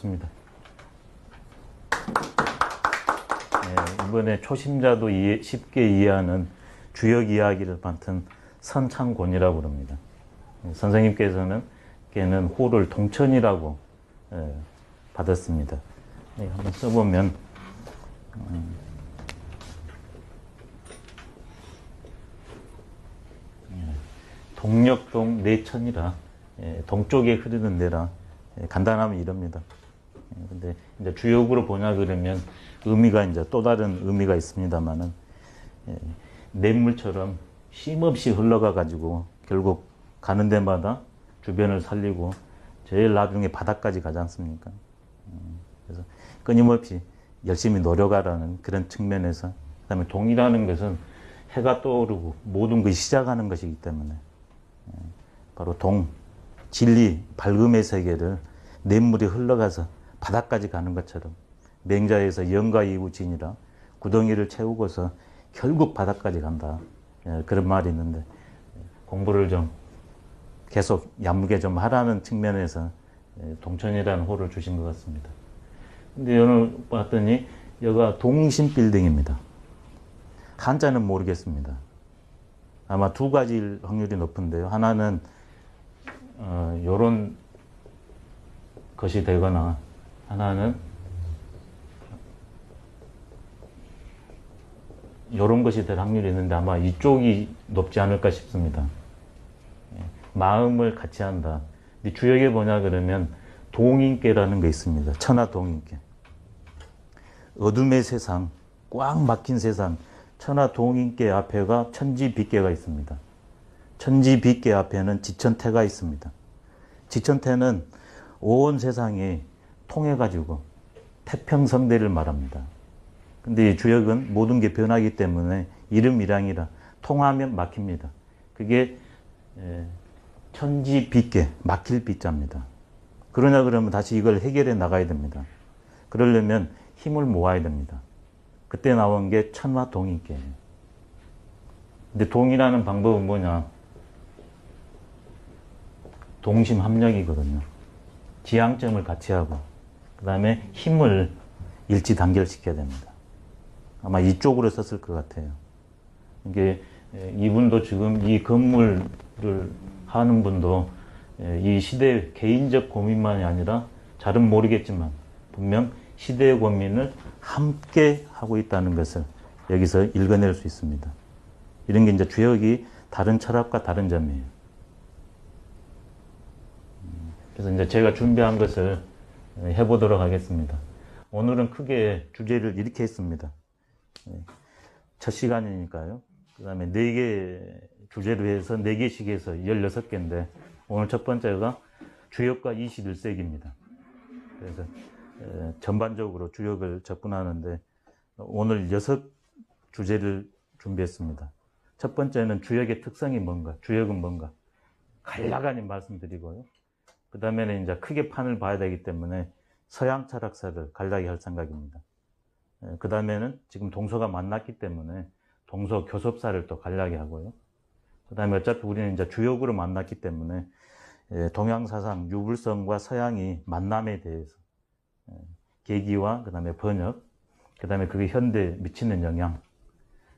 반갑습니다. 네, 이번에 초심자도 쉽게 이해하는 주역 이야기를 맡은 선창곤이라고 합니다. 선생님께서는 걔는 호를 동천이라고 받았습니다. 네, 한번 써보면 동력동 내천이라 동쪽에 흐르는 데라 간단하면 이럽니다. 근데 이제 주역으로 보냐 그러면 의미가 이제 또 다른 의미가 있습니다만은 냇물처럼 쉼없이 흘러가 가지고 결국 가는 데마다 주변을 살리고 제일 나중에 바다까지 가지 않습니까? 그래서 끊임없이 열심히 노력하라는 그런 측면에서, 그다음에 동이라는 것은 해가 떠오르고 모든 것이 시작하는 것이기 때문에 바로 동, 진리, 밝음의 세계를 냇물이 흘러가서 바다까지 가는 것처럼 맹자에서 영가 이우진이라 구덩이를 채우고서 결국 바다까지 간다. 그런 말이 있는데 공부를 좀 계속 야무게 좀 하라는 측면에서 동천이라는 호를 주신 것 같습니다. 근데 오늘 봤더니 여기가 동신빌딩입니다. 한자는 모르겠습니다. 아마 두 가지일 확률이 높은데요. 하나는 요런 것이 되거나 하나는 요런 것이 될 확률이 있는데 아마 이쪽이 높지 않을까 싶습니다. 마음을 같이 한다. 근데 주역에 뭐냐 그러면 동인께라는 게 있습니다. 천하 동인께. 어둠의 세상, 꽉 막힌 세상, 천하 동인께 앞에가 천지빗계가 있습니다. 천지빗계 앞에는 지천태가 있습니다. 지천태는 온 세상이 통해가지고 태평성대를 말합니다. 근데 이 주역은 모든 게 변하기 때문에 이름이랑이라 통하면 막힙니다. 그게 천지빗계, 막힐 빗자입니다. 그러냐 그러면 다시 이걸 해결해 나가야 됩니다. 그러려면 힘을 모아야 됩니다. 그때 나온 게 천하동인께예요. 근데 동이라는 방법은 뭐냐? 동심합력이거든요. 지향점을 같이 하고 그 다음에 힘을 일치단결시켜야 됩니다. 아마 이쪽으로 썼을 것 같아요. 이게 이분도 지금 이 건물을 하는 분도 이 시대의 개인적 고민만이 아니라 잘은 모르겠지만 분명 시대의 고민을 함께 하고 있다는 것을 여기서 읽어낼 수 있습니다. 이런 게 이제 주역이 다른 철학과 다른 점이에요. 그래서 이제 제가 준비한 것을 해보도록 하겠습니다. 오늘은 크게 주제를 이렇게 했습니다. 첫 시간이니까요. 그 다음에 4개 주제로 해서 4개씩 해서 16개인데 오늘 첫 번째가 주역과 21세기입니다. 그래서 전반적으로 주역을 접근하는데 오늘 6주제를 준비했습니다. 첫 번째는 주역의 특성이 뭔가, 주역은 뭔가 간략하게 말씀드리고요. 그 다음에는 이제 크게 판을 봐야 되기 때문에 서양 철학사를 간략히 할 생각입니다. 그 다음에는 지금 동서가 만났기 때문에 동서 교섭사를 또 간략히 하고요. 그 다음에 어차피 우리는 이제 주역으로 만났기 때문에 동양 사상 유불성과 서양이 만남에 대해서 계기와 그 다음에 번역, 그 다음에 그게 현대에 미치는 영향,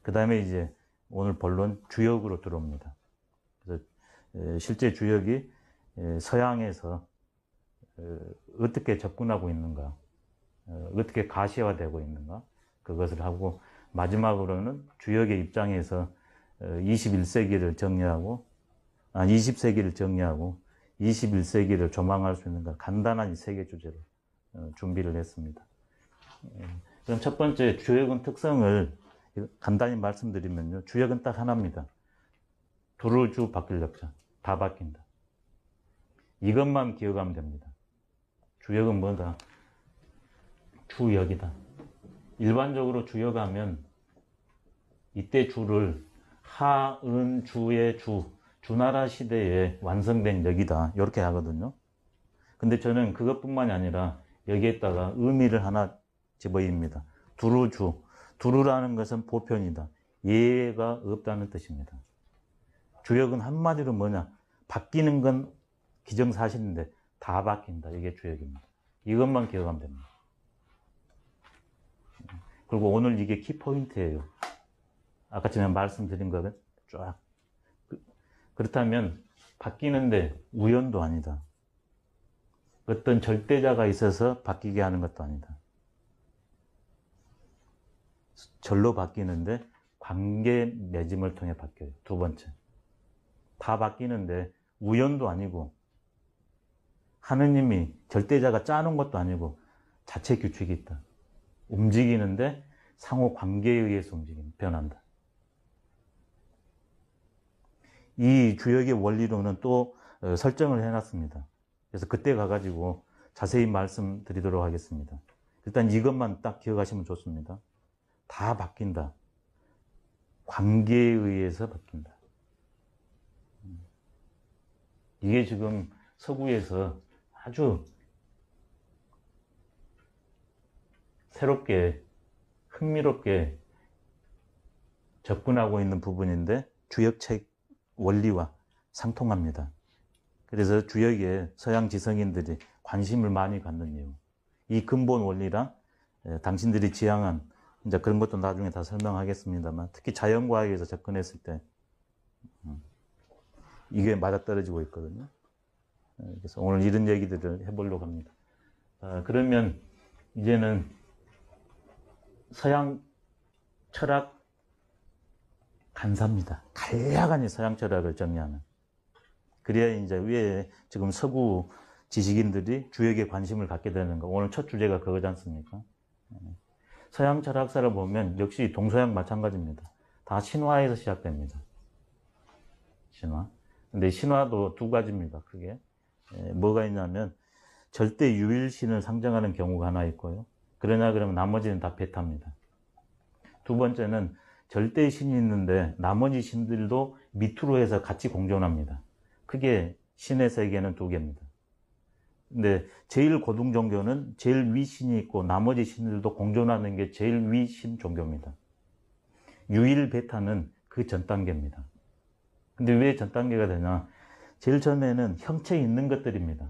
그 다음에 이제 오늘 본론 주역으로 들어옵니다. 그래서 실제 주역이 서양에서 어떻게 접근하고 있는가, 어떻게 가시화되고 있는가, 그것을 하고 마지막으로는 주역의 입장에서 21세기를 정리하고 20세기를 정리하고 21세기를 조망할 수 있는가 간단한 이 3개 주제로 준비를 했습니다. 그럼 첫 번째 주역은 특성을 간단히 말씀드리면요. 주역은 딱 하나입니다. 두루주 바뀔 역자. 다 바뀐다. 이것만 기억하면 됩니다. 주역은 뭐다? 주역이다. 일반적으로 주역하면 이때 주를 하은 주의 주나라 시대에 완성된 역이다. 이렇게 하거든요. 근데 저는 그것뿐만이 아니라 여기에다가 의미를 하나 집어입니다. 두루주. 두루라는 것은 보편이다. 예가 없다는 뜻입니다. 주역은 한마디로 뭐냐? 바뀌는 건 기정사실인데 다 바뀐다. 이게 주역입니다. 이것만 기억하면 됩니다. 그리고 오늘 이게 키포인트예요. 아까 전에 말씀드린 거는 쫙. 그렇다면 바뀌는데 우연도 아니다. 어떤 절대자가 있어서 바뀌게 하는 것도 아니다. 절로 바뀌는데 관계 맺음을 통해 바뀌어요. 두 번째. 다 바뀌는데 우연도 아니고 하느님이 절대자가 짜놓은 것도 아니고 자체 규칙이 있다. 움직이는데 상호 관계에 의해서 변한다. 이 주역의 원리로는 또 설정을 해놨습니다. 그래서 그때 가가지고 자세히 말씀드리도록 하겠습니다. 일단 이것만 딱 기억하시면 좋습니다. 다 바뀐다. 관계에 의해서 바뀐다. 이게 지금 서구에서 아주 새롭게 흥미롭게 접근하고 있는 부분인데 주역책 원리와 상통합니다. 그래서 주역에 서양 지성인들이 관심을 많이 갖는 이유, 이 근본 원리랑 당신들이 지향한 이제 그런 것도 나중에 다 설명하겠습니다만 특히 자연과학에서 접근했을 때 이게 맞아떨어지고 있거든요. 그래서 오늘 이런 얘기들을 해보려고 합니다. 그러면 이제는 서양 철학 간사입니다. 간략하니 서양 철학을 정리하는. 그래야 이제 위에 지금 서구 지식인들이 주역에 관심을 갖게 되는 거. 오늘 첫 주제가 그거지 않습니까? 서양 철학사를 보면 역시 동서양 마찬가지입니다. 다 신화에서 시작됩니다. 신화. 근데 신화도 두 가지입니다. 크게. 뭐가 있냐면 절대 유일신을 상정하는 경우가 하나 있고요. 그러냐 그러면 나머지는 다 베타입니다. 두 번째는 절대 신이 있는데 나머지 신들도 밑으로 해서 같이 공존합니다. 크게 신의 세계는 두 개입니다. 근데 제일 고등 종교는 제일 위 신이 있고 나머지 신들도 공존하는 게 제일 위 신 종교입니다. 유일 베타는 그 전 단계입니다. 근데 왜 전 단계가 되냐? 제일 처음에는 형체 있는 것들입니다.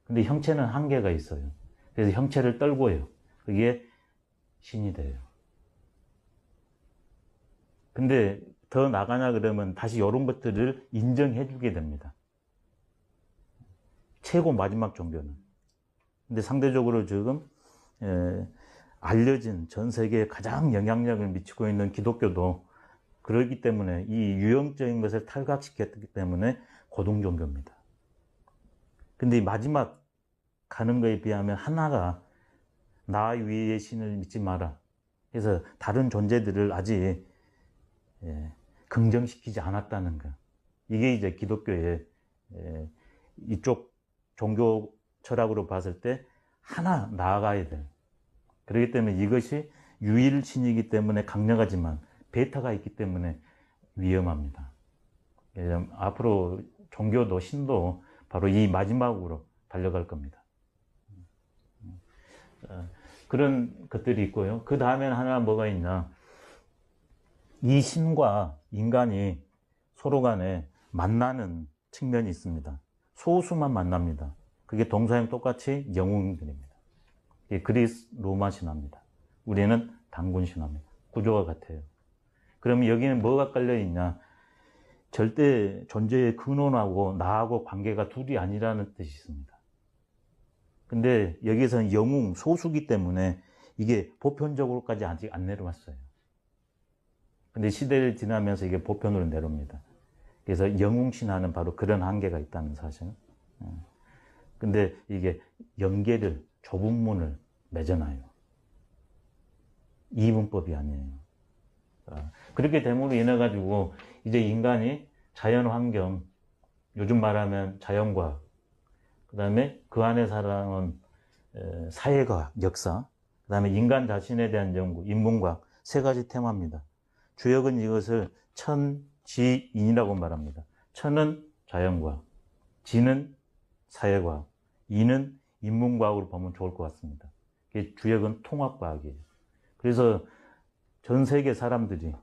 근데 형체는 한계가 있어요. 그래서 형체를 떨고요. 그게 신이 돼요. 근데 더 나가냐 그러면 다시 이런 것들을 인정해 주게 됩니다. 최고 마지막 종교는. 근데 상대적으로 지금 알려진 전 세계에 가장 영향력을 미치고 있는 기독교도 그렇기 때문에 이 유형적인 것을 탈각시켰기 때문에 고등 종교입니다. 근데 이 마지막 가는 거에 비하면 하나가 나 위의 신을 믿지 마라. 그래서 다른 존재들을 아직 긍정시키지 않았다는 거. 이게 이제 기독교의 이쪽 종교 철학으로 봤을 때 하나 나아가야 돼. 그렇기 때문에 이것이 유일신이기 때문에 강력하지만 베타가 있기 때문에 위험합니다. 앞으로 종교도 신도 바로 이 마지막으로 달려갈 겁니다. 그런 것들이 있고요. 그 다음에는 하나 뭐가 있냐. 이 신과 인간이 서로 간에 만나는 측면이 있습니다. 소수만 만납니다. 그게 동서양 똑같이 영웅들입니다. 이게 그리스 로마 신화입니다. 우리는 단군 신화입니다. 구조가 같아요. 그러면 여기는 뭐가 깔려 있냐? 절대 존재의 근원하고 나하고 관계가 둘이 아니라는 뜻이 있습니다. 근데 여기서는 영웅, 소수기 때문에 이게 보편적으로까지 아직 안 내려왔어요. 근데 시대를 지나면서 이게 보편으로 내려옵니다. 그래서 영웅신화는 바로 그런 한계가 있다는 사실. 근데 이게 연계를, 좁은 문을 맺어놔요. 이분법이 아니에요. 그렇게 됨으로 인해 가지고 이제 인간이 자연 환경, 요즘 말하면 자연과학, 그 다음에 그 안에 살아온 사회과학, 역사, 그 다음에 인간 자신에 대한 연구, 인문과학 세 가지 테마입니다. 주역은 이것을 천, 지, 인이라고 말합니다. 천은 자연과학, 지는 사회과학, 인은 인문과학으로 보면 좋을 것 같습니다. 주역은 통합과학이에요. 그래서 전 세계 사람들이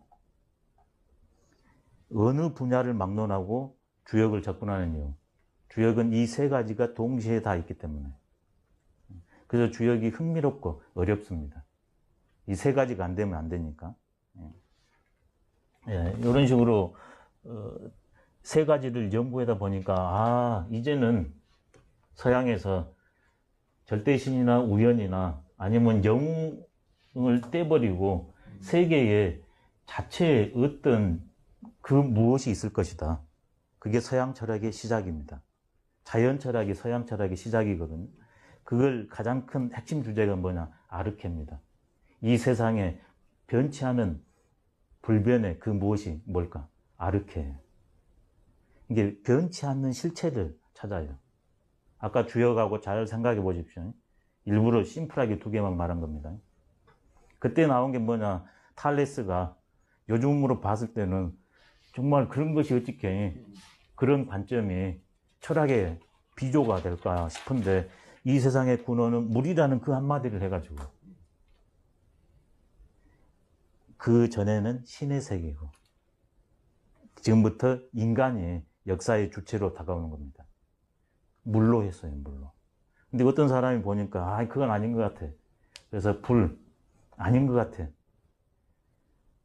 어느 분야를 막론하고 주역을 접근하는 이유, 주역은 이 세 가지가 동시에 다 있기 때문에. 그래서 주역이 흥미롭고 어렵습니다. 이 세 가지가 안 되면 안 되니까. 예, 이런 식으로 세 가지를 연구하다 보니까 이제는 서양에서 절대신이나 우연이나 아니면 영을 떼버리고 세계에 자체에 어떤 그 무엇이 있을 것이다. 그게 서양 철학의 시작입니다. 자연 철학이 서양 철학의 시작이거든요. 그걸 가장 큰 핵심 주제가 뭐냐? 아르케입니다. 이 세상에 변치 않은 불변의 그 무엇이 뭘까? 아르케예요. 이게 변치 않는 실체를 찾아요. 아까 주역하고 잘 생각해 보십시오. 일부러 심플하게 두 개만 말한 겁니다. 그때 나온 게 뭐냐? 탈레스가 요즘으로 봤을 때는 정말 그런 것이 어떻게 그런 관점이 철학의 비조가 될까 싶은데 이 세상의 근원은 물이라는 그 한마디를 해가지고 그 전에는 신의 세계고 지금부터 인간이 역사의 주체로 다가오는 겁니다. 물로 했어요, 물로. 근데 어떤 사람이 보니까 그건 아닌 것 같아. 그래서 불 아닌 것 같아.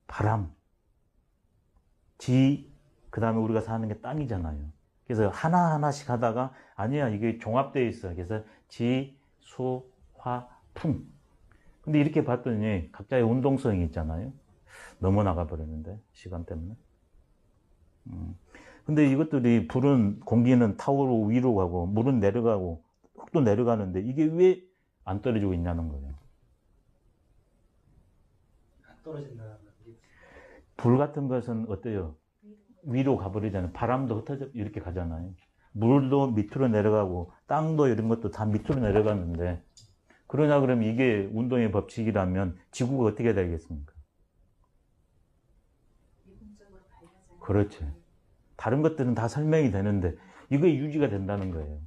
바람, 그 다음에 우리가 사는 게 땅이잖아요. 그래서 하나하나씩 하다가 아니야, 이게 종합되어 있어. 그래서 지, 수, 화, 풍. 근데 이렇게 봤더니 각자의 운동성이 있잖아요. 넘어나가 버렸는데 시간 때문에. 근데 이것들이 불은 공기는 타오르고 위로 가고 물은 내려가고 흙도 내려가는데 이게 왜 안 떨어지고 있냐는 거예요. 안 떨어진다는 게 불 같은 것은 어때요? 위로 가버리잖아요. 바람도 흩어져 이렇게 가잖아요. 물도 밑으로 내려가고 땅도 이런 것도 다 밑으로 내려가는데 그러냐 그러면 이게 운동의 법칙이라면 지구가 어떻게 되겠습니까? 그렇죠. 다른 것들은 다 설명이 되는데 이게 유지가 된다는 거예요.